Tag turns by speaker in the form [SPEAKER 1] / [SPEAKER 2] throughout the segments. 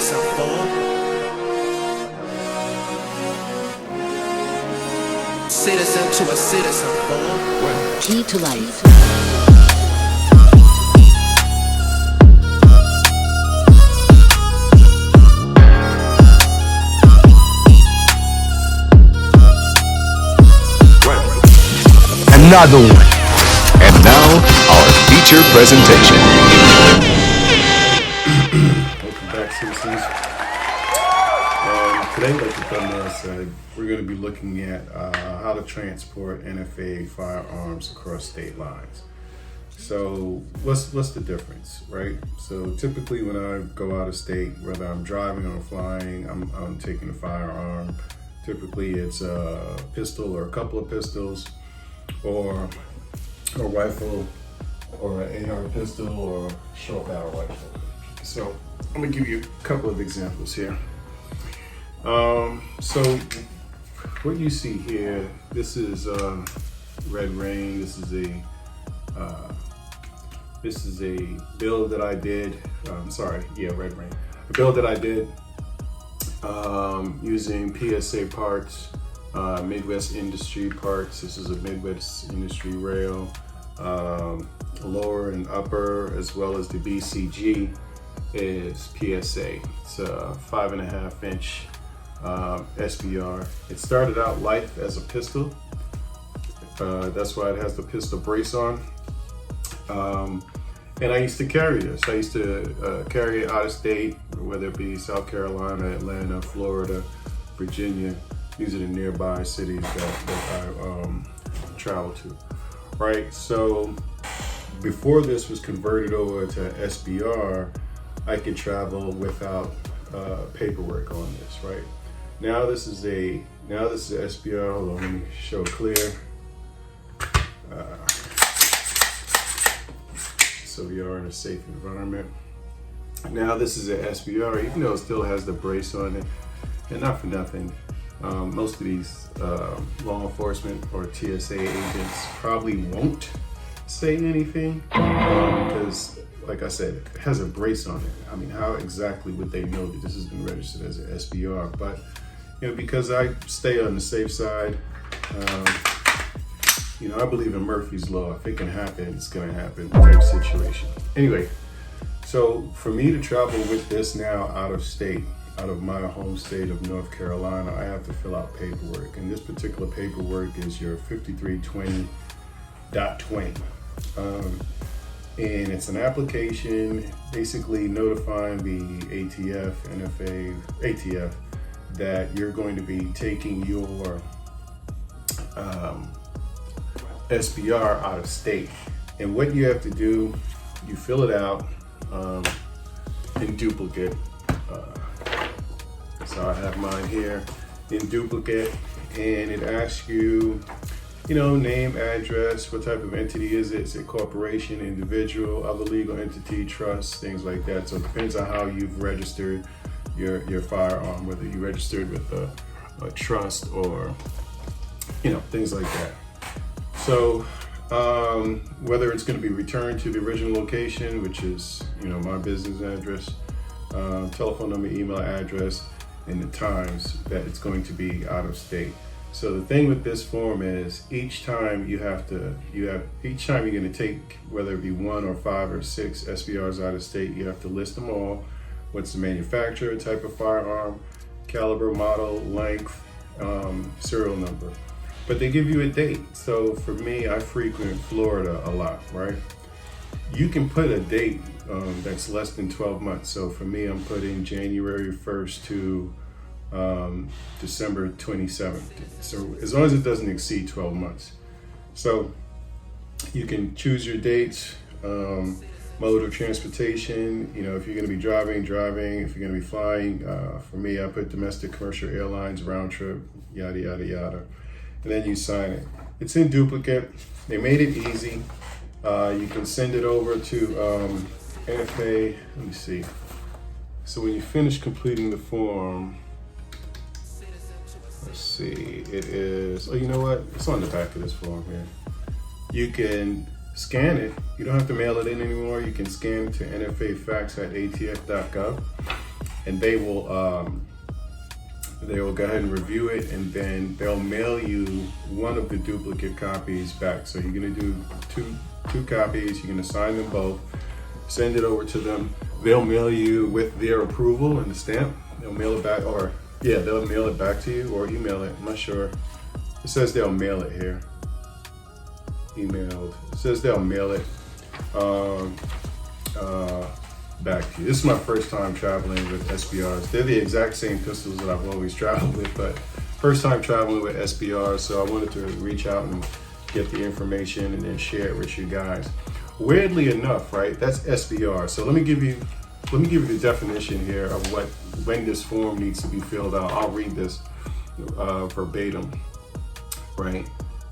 [SPEAKER 1] citizen, fool. Citizen to a citizen, fool.
[SPEAKER 2] Key to life.
[SPEAKER 3] Another one. And now, our feature presentation.
[SPEAKER 4] Welcome back, citizens. Today, like the thumbnail said, we're going to be looking at how to transport NFA firearms across state lines. So, what's the difference, right? So, typically, when I go out of state, whether I'm driving or flying, I'm taking a firearm. Typically, it's a pistol or a couple of pistols, or a rifle, or an AR pistol, or short barrel rifle. So I'm gonna give you a couple of examples here. So what you see here, this is Red Rain. This is a build that I did. Red Rain. A build that I did using PSA parts. Midwest Industry parts. This is a Midwest Industry rail, lower and upper, as well as the BCG is PSA. It's a 5.5 inch SBR. It started out light as a pistol. That's why it has the pistol brace on. And I used to carry this. I used to carry it out of state, whether it be South Carolina, Atlanta, Florida, Virginia. These are the nearby cities that I travel to, right? So before this was converted over to SBR, I could travel without paperwork on this, right? Now this is a SBR. Hold on, let me show it clear. So we are in a safe environment. Now this is an SBR, even though it still has the brace on it, and not for nothing. Most of these law enforcement or TSA agents probably won't say anything because, like I said, it has a brace on it. I mean, how exactly would they know that this has been registered as an SBR? But, because I stay on the safe side, I believe in Murphy's Law. If it can happen, it's going to happen type situation. Anyway, so for me to travel with this now out of state, out of my home state of North Carolina, I have to fill out paperwork. And this particular paperwork is your 5320.20. And it's an application basically notifying the ATF that you're going to be taking your SBR out of state. And what you have to do, you fill it out in duplicate. So I have mine here in duplicate, and it asks you, name, address, what type of entity is it? Is it corporation, individual, other legal entity, trust, things like that. So it depends on how you've registered your firearm, whether you registered with a trust or, things like that. So whether it's going to be returned to the original location, which is, my business address, telephone number, email address, and the times that it's going to be out of state. So the thing with this form is each time you're going to take, whether it be 1 or 5 or 6 SBRs out of state, you have to list them all. What's the manufacturer, type of firearm, caliber, model, length, serial number. But they give you a date. So for me, I frequent Florida a lot, right? You can put a date that's less than 12 months. So for me, I'm putting January 1st to December 27th. So as long as it doesn't exceed 12 months. So you can choose your dates, mode of transportation. If you're going to be driving. If you're going to be flying, for me, I put domestic commercial airlines, round trip, yada, yada, yada. And then you sign it. It's in duplicate. They made it easy. You can send it over to NFA. Let me see. So when you finish completing the form, let's see, it is, you know what? It's on the back of this form here. You can scan it. You don't have to mail it in anymore. You can scan it to NFA fax at atf.gov. and they will go ahead and review it, and then they'll mail you one of the duplicate copies back. So you're gonna do two copies, you're gonna sign them both, send it over to them. They'll mail you with their approval and the stamp. They'll mail it back, or yeah, they'll mail it back to you or email it. I'm not sure. It says they'll mail it here. Emailed. It says they'll mail it back to you. This is my first time traveling with SBRs. They're the exact same pistols that I've always traveled with, but first time traveling with SBRs, so I wanted to reach out and get the information and then share it with you guys. Weirdly enough, right, that's SBR. So let me give you the definition here of when this form needs to be filled out. I'll read this verbatim, right?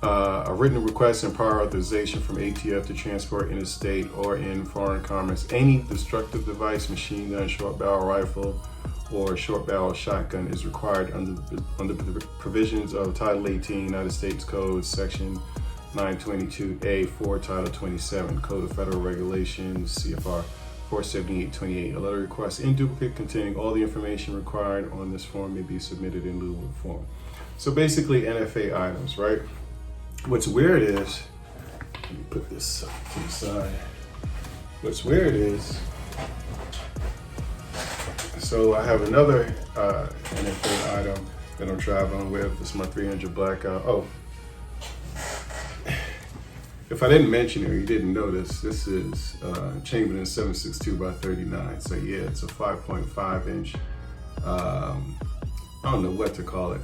[SPEAKER 4] A written request and prior authorization from ATF to transport interstate or in foreign commerce any destructive device, machine gun, short barrel rifle, or short barrel shotgun is required under the provisions of Title 18 United States Code, Section 922A4, Title 27, Code of Federal Regulations, CFR 47828. A letter request in duplicate containing all the information required on this form may be submitted in lieu of form. So basically NFA items, right? What's weird is, let me put this to the side. What's weird is, so I have another NFA item that I'm traveling with. This is my 300 blackout. Oh, if I didn't mention it or you didn't notice, this is Chamberlain 762 by 39. So yeah, it's a 5.5 inch. I don't know what to call it.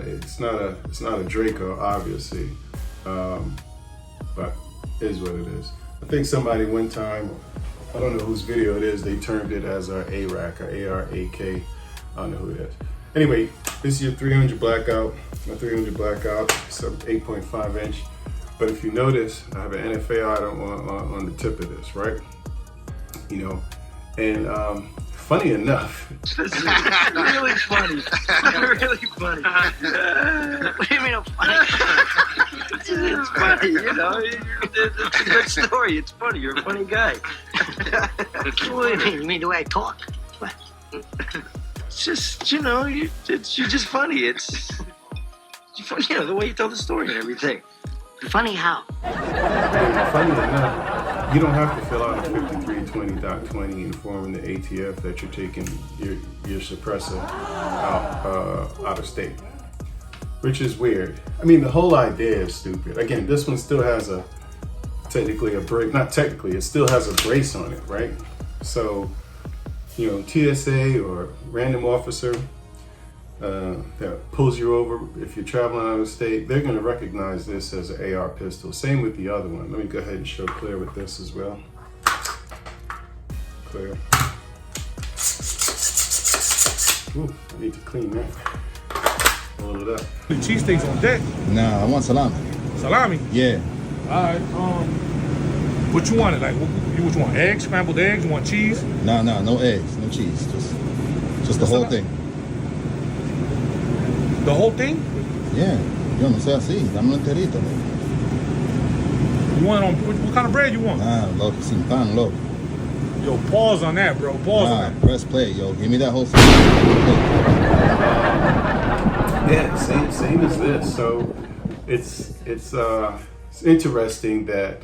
[SPEAKER 4] It's not a Draco, obviously, but it is what it is. I think somebody one time, I don't know whose video it is, they termed it as our ARAK, or ARAK. I don't know who it is. Anyway, this is your 300 blackout. My 300 blackout, it's an 8.5 inch. But if you notice, I have an NFA item on the tip of this, right? You know, and funny enough.
[SPEAKER 2] This is really funny. Really funny. What do you mean funny? It's funny, you know. It's a good story. It's funny. You're a funny guy. What do you mean? You mean the way I talk? What? It's just, you know, you're just funny. It's funny, you know, the way you tell the story and everything. Funny how?
[SPEAKER 4] Funny enough, you don't have to fill out a 5320.20 informing the ATF that you're taking your suppressor out of state, which is weird. I mean, the whole idea is stupid. Again, this one still has it still has a brace on it, right? So, you know, TSA or random officer that pulls you over, if you're traveling out of state, they're going to recognize this as an AR pistol. Same with the other one. Let me go ahead and show clear with this as well. Clear. Ooh, I need to clean that. Hold it up.
[SPEAKER 5] The cheesesteaks on deck.
[SPEAKER 6] Nah, I want salami.
[SPEAKER 5] Salami.
[SPEAKER 6] Yeah.
[SPEAKER 5] All right. What you wanted? Like, what you want? Eggs, scrambled eggs? You want cheese?
[SPEAKER 6] No eggs, no cheese. Just the whole thing.
[SPEAKER 5] The whole thing?
[SPEAKER 6] Yeah. Yo no sé así. Dame un enterito.
[SPEAKER 5] You want on what kind of bread you want?
[SPEAKER 6] Nah, loco, sin pan, loco.
[SPEAKER 5] Yo, pause on that, bro. Pause on that.
[SPEAKER 6] Press play, yo. Give me that whole thing.
[SPEAKER 4] Yeah, same as this. So it's interesting that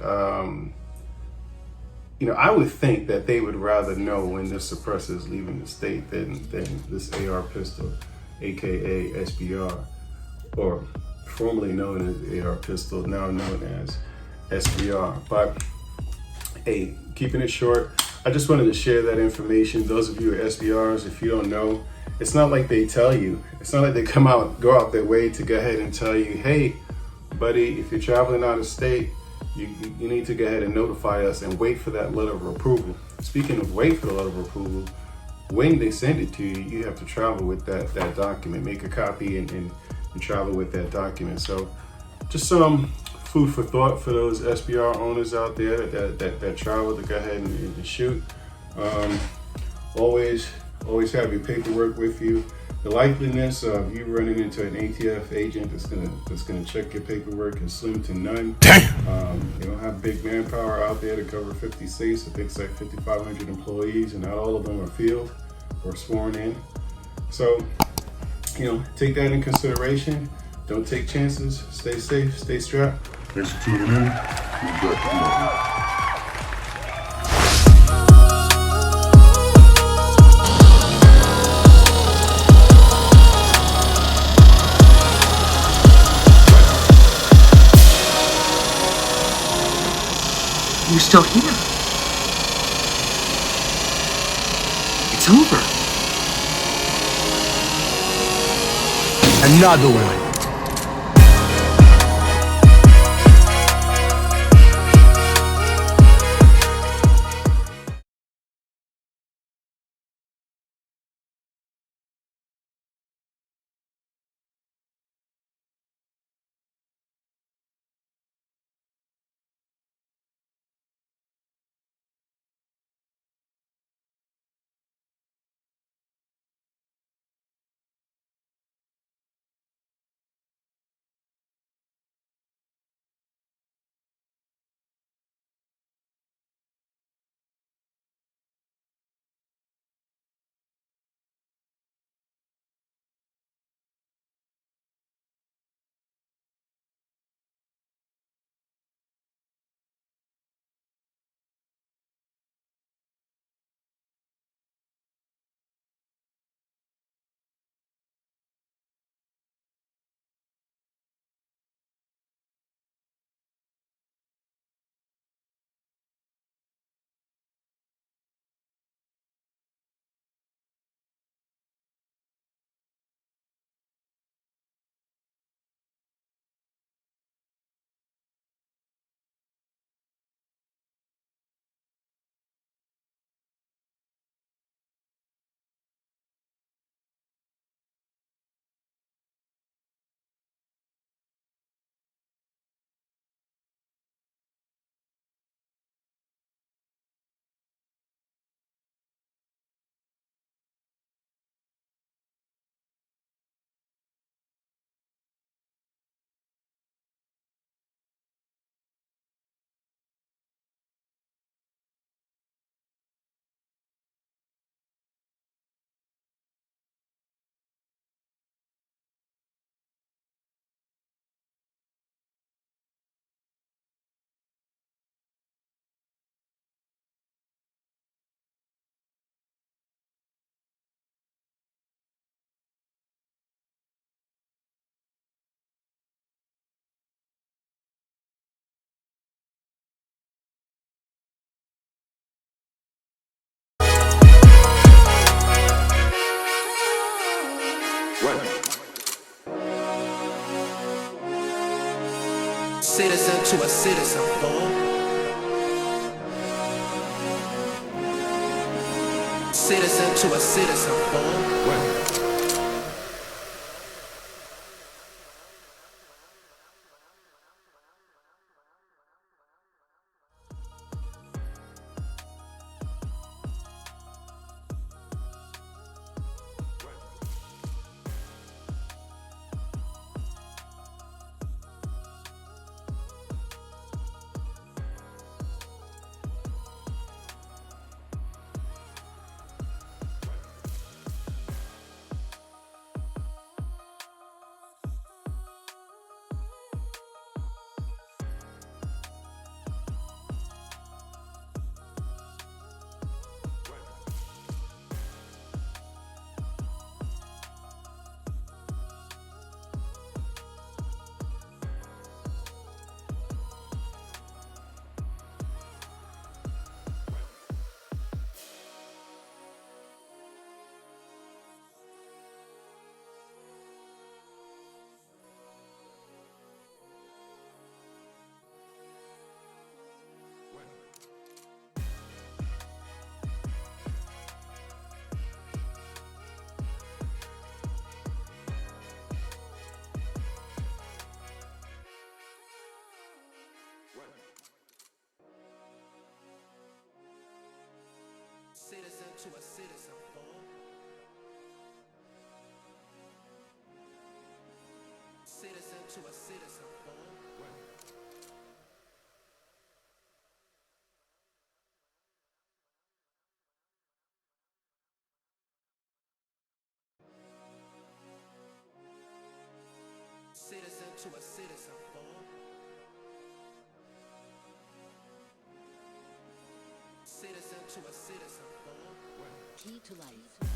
[SPEAKER 4] you know, I would think that they would rather know when this suppressor is leaving the state than this AR pistol, aka SBR, or formerly known as AR pistol, now known as SBR. But hey, keeping it short, I just wanted to share that information. Those of you at SBRs, if you don't know, it's not like they tell you. It's not like they go out their way to go ahead and tell you, hey, buddy, if you're traveling out of state, you need to go ahead and notify us and wait for that letter of approval. Speaking of wait for the letter of approval, when they send it to you, you have to travel with that document, make a copy and travel with that document. So just some food for thought for those SBR owners out there that travel to go ahead and shoot. Always have your paperwork with you. The likeliness of you running into an ATF agent that's gonna check your paperwork is slim to none. You don't have big manpower out there to cover 50 states. I think it's like 5,500 employees, and not all of them are field. or sworn in. So, take that in consideration. Don't take chances. Stay safe. Stay strapped.
[SPEAKER 7] Thanks for tuning in. We'll be back tomorrow.
[SPEAKER 2] You're still here. It's over.
[SPEAKER 3] Another one.
[SPEAKER 1] Citizen to a citizen, boom. Citizen to a citizen, boom. Citizen to a citizen, boom. Citizen to a citizen, boom. to a citizen form. Citizen to a citizen form.
[SPEAKER 8] Key to life.